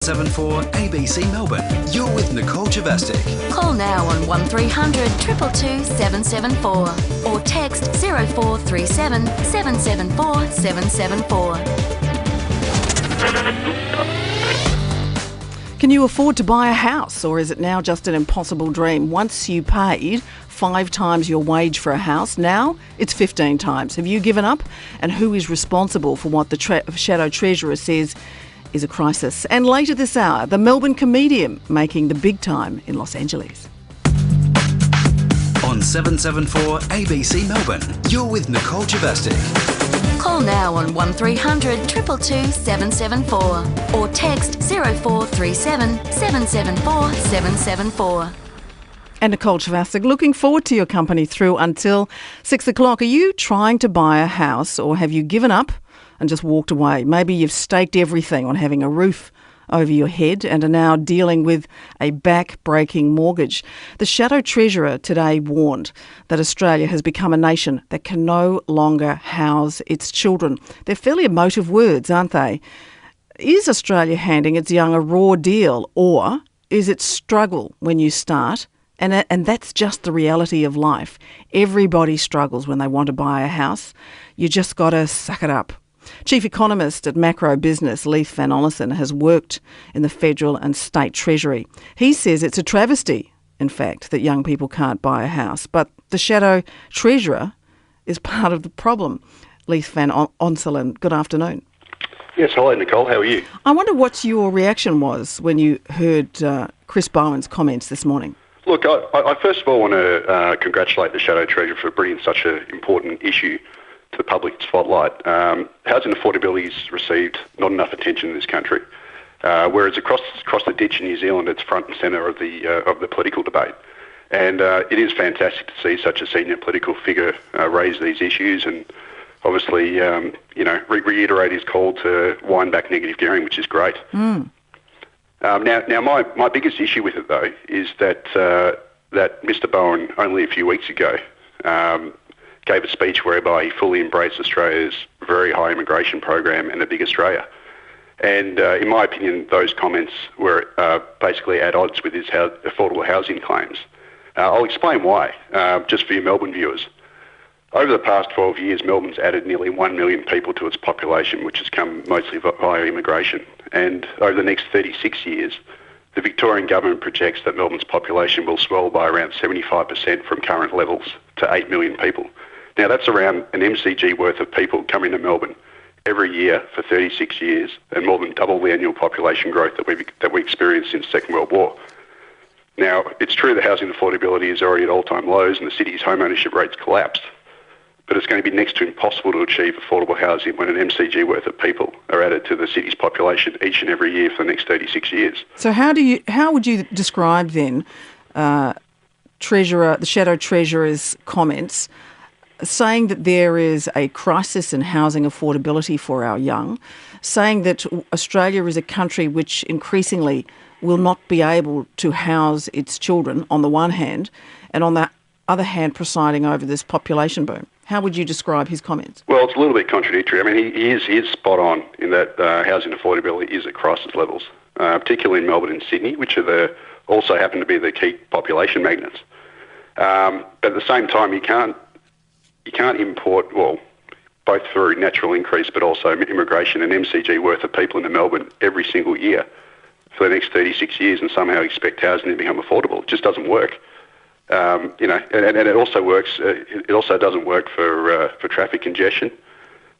74 ABC Melbourne. You're with Nicole Javastic. Call now on 1300 222 774 or text 0437 774 774. Can you afford to buy a house, or is it now just an impossible dream? Once you paid 5 times your wage for a house, now it's 15 times. Have you given up? And who is responsible for what the Shadow Treasurer says is a crisis? And later this hour, the Melbourne comedian making the big time in Los Angeles. On 774 ABC Melbourne, you're with Nicole Javastic. Call now on 1300 222 774 or text 0437 774 774. And Nicole Javastic, looking forward to your company through until 6 o'clock. Are you trying to buy a house, or have you given up and just walked away? Maybe you've staked everything on having a roof over your head and are now dealing with a back-breaking mortgage. The Shadow Treasurer today warned that Australia has become a nation that can no longer house its children. They're fairly emotive words, aren't they? Is Australia handing its young a raw deal, or is it struggle when you start? And that's just the reality of life. Everybody struggles when they want to buy a house. You just got to suck it up. Chief Economist at Macro Business, Leith Van Onnison, has worked in the federal and state treasury. He says it's a travesty, in fact, that young people can't buy a house. But the Shadow Treasurer is part of the problem. Leith Van Onnison, good afternoon. Yes, hello Nicole, how are you? I wonder what your reaction was when you heard Chris Bowen's comments this morning. Look, I first of all want to congratulate the Shadow Treasurer for bringing such an important issue to the public spotlight. Housing affordability has received not enough attention in this country, whereas across the ditch in New Zealand, it's front and centre of the political debate. And it is fantastic to see such a senior political figure raise these issues and obviously, reiterate his call to wind back negative gearing, which is great. Now, my biggest issue with it, though, is that Mr. Bowen, only a few weeks ago, gave a speech whereby he fully embraced Australia's very high immigration program and a big Australia. And in my opinion, those comments were basically at odds with his affordable housing claims. I'll explain why, just for your Melbourne viewers. Over the past 12 years, Melbourne's added nearly 1 million people to its population, which has come mostly via immigration. And over the next 36 years, the Victorian government projects that Melbourne's population will swell by around 75% from current levels to 8 million people. Now, that's around an MCG worth of people coming to Melbourne every year for 36 years, and more than double the annual population growth that we experienced since the Second World War. Now, it's true that housing affordability is already at all-time lows and the city's home ownership rates collapsed. But it's going to be next to impossible to achieve affordable housing when an MCG worth of people are added to the city's population each and every year for the next 36 years. So how would you describe then the Shadow Treasurer's comments saying that there is a crisis in housing affordability for our young, saying that Australia is a country which increasingly will not be able to house its children on the one hand, and on the other hand presiding over this population boom? How would you describe his comments? Well, it's a little bit contradictory. I mean, he is spot on in that housing affordability is at crisis levels, particularly in Melbourne and Sydney, which are also happen to be the key population magnets. But at the same time, you can't import, well, both through natural increase but also immigration, an MCG worth of people into Melbourne every single year for the next 36 years and somehow expect housing to become affordable. It just doesn't work. And it also works. It also doesn't work for traffic congestion,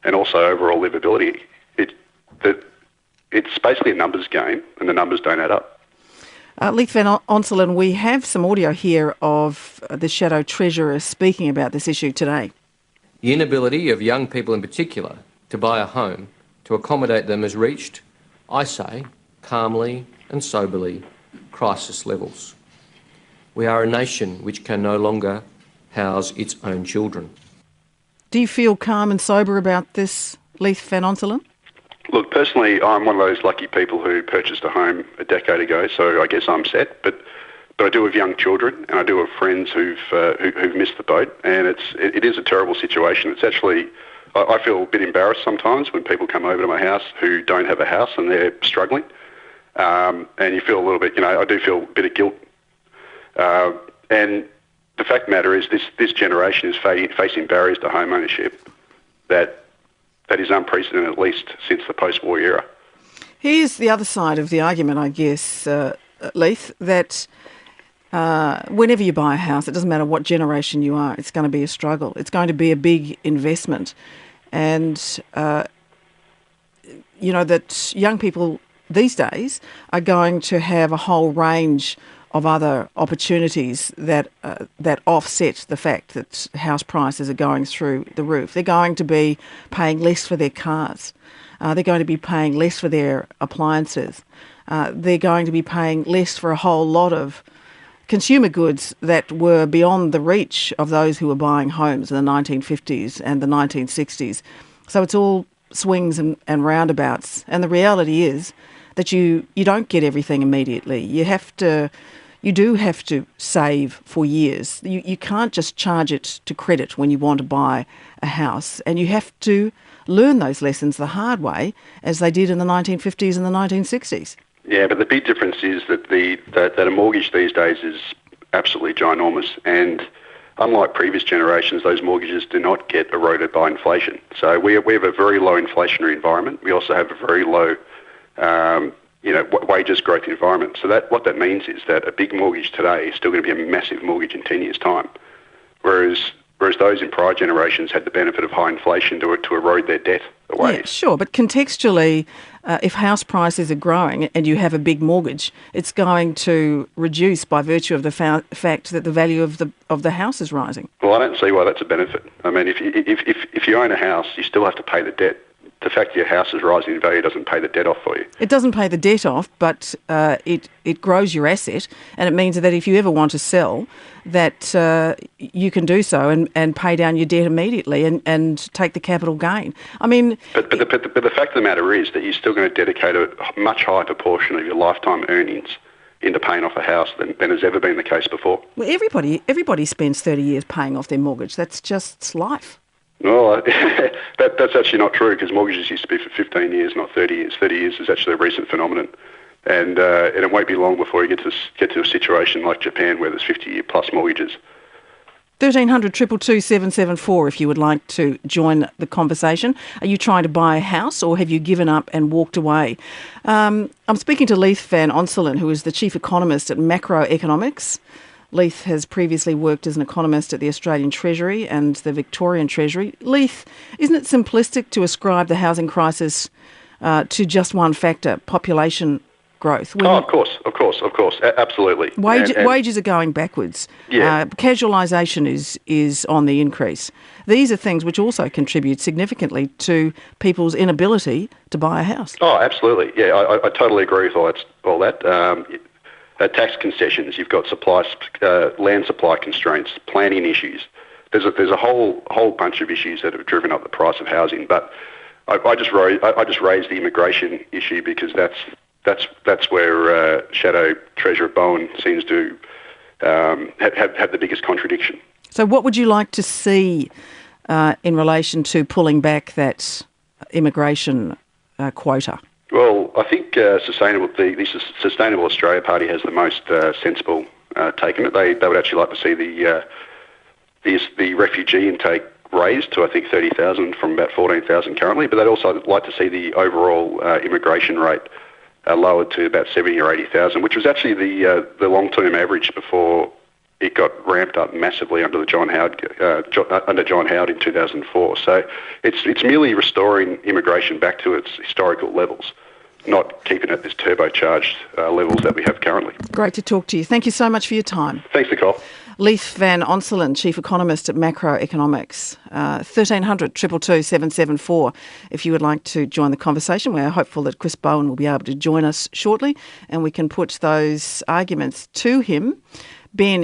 and also overall livability. It's basically a numbers game, and the numbers don't add up. Leith Van Onnison, we have some audio here of the Shadow Treasurer speaking about this issue today. The inability of young people in particular to buy a home to accommodate them has reached, I say, calmly and soberly, crisis levels. We are a nation which can no longer house its own children. Do you feel calm and sober about this, Leith Van Onnison? Look, personally, I'm one of those lucky people who purchased a home a decade ago, so I guess I'm set. But I do have young children, and I do have friends who've missed the boat, and it is a terrible situation. It's actually, I feel a bit embarrassed sometimes when people come over to my house who don't have a house and they're struggling. and you feel a little bit, I do feel a bit of guilt. And the fact of the matter is this generation is facing barriers to home ownership that is unprecedented, at least since the post-war era. Here's the other side of the argument, I guess, Leith, that whenever you buy a house, it doesn't matter what generation you are, it's going to be a struggle. It's going to be a big investment. And, that young people these days are going to have a whole range of other opportunities that offset the fact that house prices are going through the roof. They're going to be paying less for their cars. They're going to be paying less for their appliances. They're going to be paying less for a whole lot of consumer goods that were beyond the reach of those who were buying homes in the 1950s and the 1960s. So it's all swings and roundabouts. And the reality is that you don't get everything immediately. You do have to save for years. You can't just charge it to credit when you want to buy a house. And you have to learn those lessons the hard way, as they did in the 1950s and the 1960s. Yeah, but the big difference is that a mortgage these days is absolutely ginormous. And unlike previous generations, those mortgages do not get eroded by inflation. So we have a very low inflationary environment. We also have a very low wages growth environment. So what that means is that a big mortgage today is still going to be a massive mortgage in 10 years' time, whereas those in prior generations had the benefit of high inflation to erode their debt away. Yeah, sure, but contextually, if house prices are growing and you have a big mortgage, it's going to reduce by virtue of the fact that the value of the house is rising. Well, I don't see why that's a benefit. I mean, if you own a house, you still have to pay the debt. The fact that your house is rising in value doesn't pay the debt off for you. It doesn't pay the debt off, but it grows your asset, and it means that if you ever want to sell, that you can do so and pay down your debt immediately and take the capital gain. I mean, but the fact of the matter is that you're still going to dedicate a much higher proportion of your lifetime earnings into paying off a house than has ever been the case before. Well, everybody spends 30 years paying off their mortgage. That's just life. Well, that's actually not true, because mortgages used to be for 15 years, not 30 years. 30 years is actually a recent phenomenon. And it won't be long before you get to a situation like Japan where there's 50-year plus mortgages. 1300 222 774 if you would like to join the conversation. Are you trying to buy a house, or have you given up and walked away? I'm speaking to Leith Van Onselen, who is the chief economist at Macroeconomics. Leith has previously worked as an economist at the Australian Treasury and the Victorian Treasury. Leith, isn't it simplistic to ascribe the housing crisis to just one factor, population growth? Of course, absolutely. Wages are going backwards. Yeah. Casualisation is on the increase. These are things which also contribute significantly to people's inability to buy a house. Oh, absolutely. Yeah, I totally agree with all that. Tax concessions, you've got land supply constraints, planning issues. There's a whole bunch of issues that have driven up the price of housing. But I just raised the immigration issue because that's where Shadow Treasurer Bowen seems to have the biggest contradiction. So what would you like to see in relation to pulling back that immigration quota? Well, I think the Sustainable Australia Party has the most sensible take on it. They would actually like to see the refugee intake raised to, I think, 30,000 from about 14,000 currently, but they'd also like to see the overall immigration rate lowered to about 70 or 80,000, which was actually the long-term average before it got ramped up massively under John Howard in 2004. So it's merely restoring immigration back to its historical levels, not keeping it at this turbocharged levels that we have currently. Great to talk to you. Thank you so much for your time. Thanks, Nicole. Leith Van Onselen, Chief Economist at Macroeconomics. 1300 222 774 if you would like to join the conversation. We're hopeful that Chris Bowen will be able to join us shortly and we can put those arguments to him. Ben